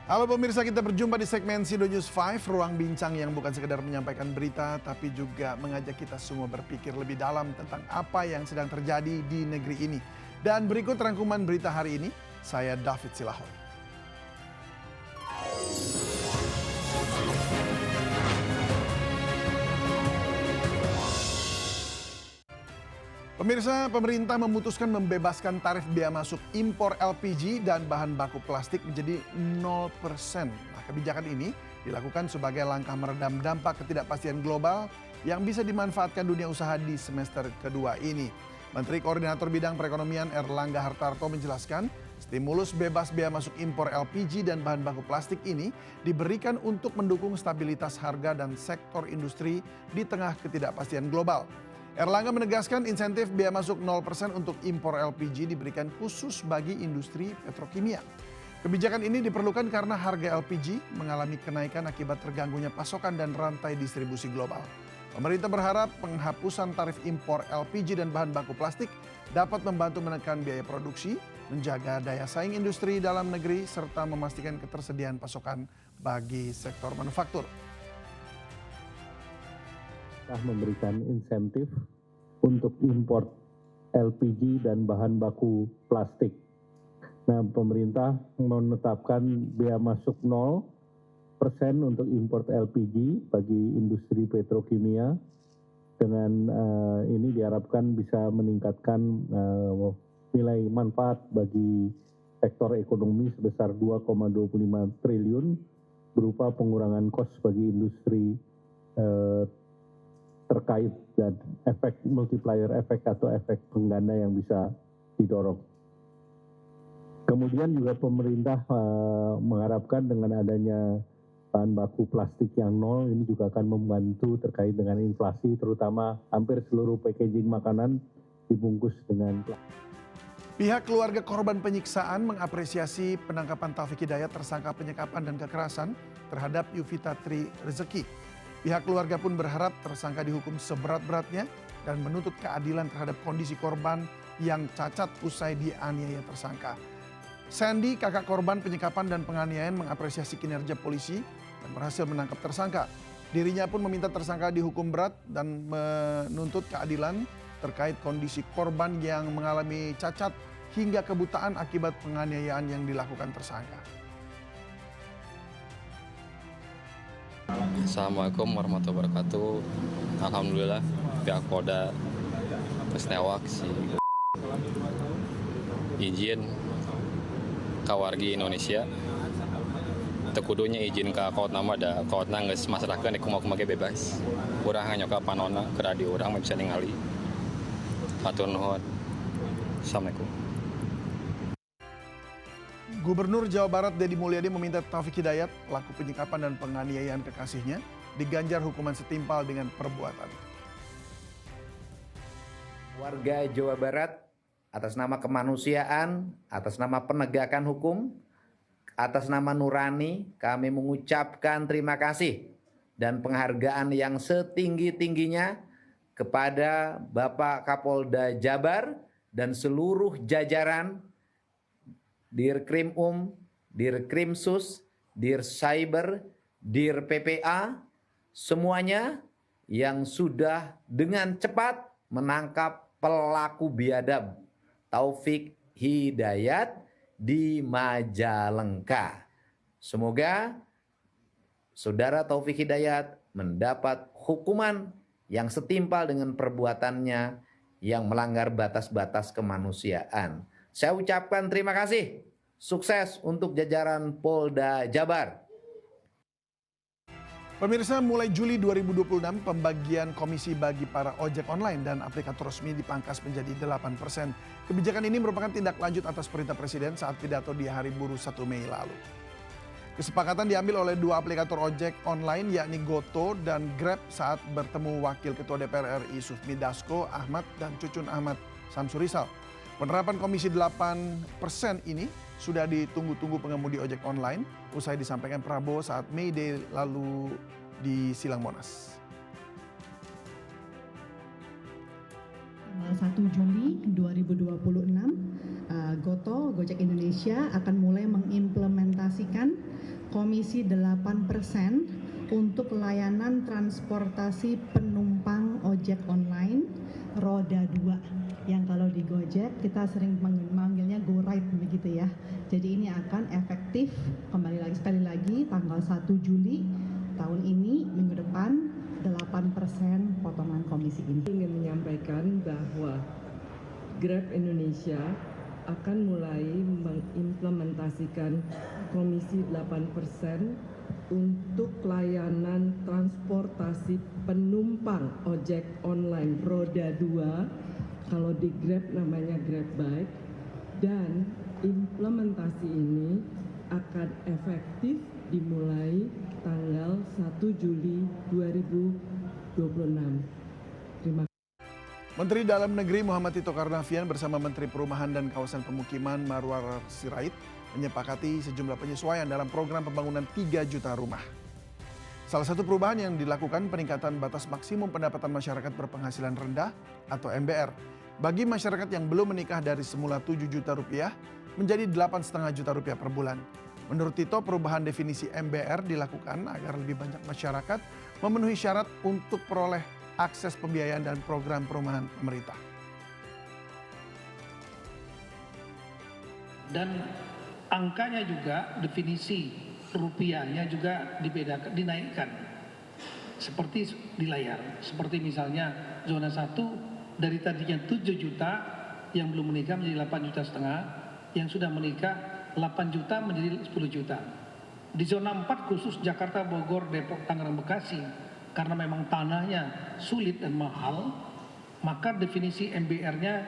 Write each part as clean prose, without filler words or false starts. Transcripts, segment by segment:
Halo pemirsa, kita berjumpa di segmen Sido News 5, ruang bincang yang bukan sekedar menyampaikan berita, tapi juga mengajak kita semua berpikir lebih dalam tentang apa yang sedang terjadi di negeri ini. Dan berikut rangkuman berita hari ini, saya David Silahon. Pemirsa, pemerintah memutuskan membebaskan tarif bea masuk impor LPG dan bahan baku plastik menjadi 0%. Nah, kebijakan ini dilakukan sebagai langkah meredam dampak ketidakpastian global yang bisa dimanfaatkan dunia usaha di semester kedua ini. Menteri Koordinator Bidang Perekonomian Erlangga Hartarto menjelaskan, stimulus bebas bea masuk impor LPG dan bahan baku plastik ini diberikan untuk mendukung stabilitas harga dan sektor industri di tengah ketidakpastian global. Erlangga menegaskan insentif bea masuk 0% untuk impor LPG diberikan khusus bagi industri petrokimia. Kebijakan ini diperlukan karena harga LPG mengalami kenaikan akibat terganggunya pasokan dan rantai distribusi global. Pemerintah berharap penghapusan tarif impor LPG dan bahan baku plastik dapat membantu menekan biaya produksi, menjaga daya saing industri dalam negeri, serta memastikan ketersediaan pasokan bagi sektor manufaktur. Memberikan insentif untuk impor LPG dan bahan baku plastik. Nah, pemerintah menetapkan bea masuk 0% untuk impor LPG bagi industri petrokimia. Dengan ini diharapkan bisa meningkatkan nilai manfaat bagi sektor ekonomi sebesar 2,25 triliun berupa pengurangan kos bagi industri terkait dan efek multiplier efek atau efek pengganda yang bisa didorong. Kemudian juga pemerintah mengharapkan dengan adanya bahan baku plastik yang 0 ini juga akan membantu terkait dengan inflasi, terutama hampir seluruh packaging makanan dibungkus dengan plastik. Pihak keluarga korban penyiksaan mengapresiasi penangkapan Taufik Hidayat tersangka penyekapan dan kekerasan terhadap Yuvita Tri Rezeki. Pihak keluarga pun berharap tersangka dihukum seberat-beratnya dan menuntut keadilan terhadap kondisi korban yang cacat usai dianiaya tersangka. Sandy, kakak korban penyekapan dan penganiayaan, mengapresiasi kinerja polisi dan berhasil menangkap tersangka. Dirinya pun meminta tersangka dihukum berat dan menuntut keadilan terkait kondisi korban yang mengalami cacat hingga kebutaan akibat penganiayaan yang dilakukan tersangka. Assalamualaikum warahmatullahi wabarakatuh. Alhamdulillah pihak Polda Tewak izin kawargi Indonesia tekudunya izin ke kaut nama da kautna geus masrakeun kumaha make bebas. Urang hanyoka panonna ke radio urang bisa ningali. Hatur nuhun. Assalamualaikum. Gubernur Jawa Barat Deddy Mulyadi meminta Taufik Hidayat, pelaku penyekapan dan penganiayaan kekasihnya, diganjar hukuman setimpal dengan perbuatan. Warga Jawa Barat atas nama kemanusiaan, atas nama penegakan hukum, atas nama nurani, kami mengucapkan terima kasih dan penghargaan yang setinggi-tingginya kepada Bapak Kapolda Jabar dan seluruh jajaran Dirkrim Dirkrimsus, Dir Cyber, Dir PPA, semuanya yang sudah dengan cepat menangkap pelaku biadab Taufik Hidayat di Majalengka. Semoga saudara Taufik Hidayat mendapat hukuman yang setimpal dengan perbuatannya yang melanggar batas-batas kemanusiaan. Saya ucapkan terima kasih. Sukses untuk jajaran Polda Jabar. Pemirsa, mulai Juli 2026 pembagian komisi bagi para ojek online dan aplikator resmi dipangkas menjadi 8%. Kebijakan ini merupakan tindak lanjut atas perintah Presiden saat pidato di Hari Buruh 1 Mei lalu. Kesepakatan diambil oleh dua aplikator ojek online yakni Goto dan Grab saat bertemu Wakil Ketua DPR RI Sufmi Dasko Ahmad dan Cucun Ahmad Samsurisal. Penerapan komisi 8% ini sudah ditunggu-tunggu pengemudi ojek online usai disampaikan Prabowo saat May Day lalu di Silang Monas. Tanggal 1 Juli 2026, Gojek Indonesia akan mulai mengimplementasikan Komisi 8% untuk layanan transportasi penumpang ojek online roda 2 yang kalau di Gojek kita sering manggilnya GoRide begitu ya. Jadi ini akan efektif sekali lagi tanggal 1 Juli tahun ini, minggu depan 8% potongan komisi ini. Ingin menyampaikan bahwa Grab Indonesia akan mulai mengimplementasikan komisi 8% untuk layanan transportasi penumpang ojek online roda 2, kalau di Grab namanya Grab Bike, dan implementasi ini akan efektif dimulai tanggal 1 Juli 2026. Terima kasih. Menteri Dalam Negeri Muhammad Tito Karnavian bersama Menteri Perumahan dan Kawasan Pemukiman Marwar Sirait menyepakati sejumlah penyesuaian dalam program pembangunan 3 juta rumah. Salah satu perubahan yang dilakukan peningkatan batas maksimum pendapatan masyarakat berpenghasilan rendah atau MBR bagi masyarakat yang belum menikah dari semula 7 juta rupiah menjadi 8,5 juta rupiah per bulan. Menurut Tito, perubahan definisi MBR dilakukan agar lebih banyak masyarakat memenuhi syarat untuk peroleh akses pembiayaan dan program perumahan pemerintah. Dan angkanya juga, definisi rupiahnya juga dinaikkan. Seperti di layar, seperti misalnya zona 1 dari tadinya 7 juta yang belum menikah menjadi 8,5 juta, yang sudah menikah 8 juta menjadi 10 juta. Di zona 4 khusus Jakarta, Bogor, Depok, Tangerang, Bekasi, karena memang tanahnya sulit dan mahal, maka definisi MBR-nya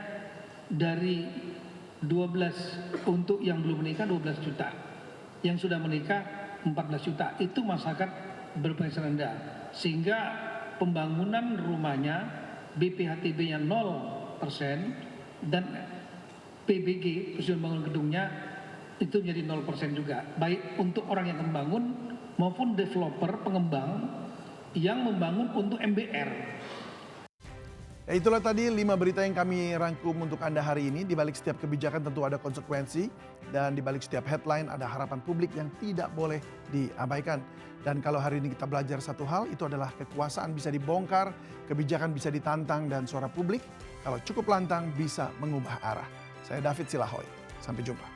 dari 12 untuk yang belum menikah 12 juta. Yang sudah menikah 14 juta. Itu masyarakat berpenghasilan rendah. Sehingga pembangunan rumahnya BPHTB-nya 0% dan PBG, persetujuan bangun gedungnya, itu menjadi 0% juga. Baik untuk orang yang membangun maupun developer, pengembang yang membangun untuk MBR. Ya, itulah tadi 5 berita yang kami rangkum untuk Anda hari ini. Di balik setiap kebijakan tentu ada konsekuensi, dan di balik setiap headline ada harapan publik yang tidak boleh diabaikan. Dan kalau hari ini kita belajar satu hal, itu adalah kekuasaan bisa dibongkar, kebijakan bisa ditantang, dan suara publik kalau cukup lantang bisa mengubah arah. Saya David Silahoy, sampai jumpa.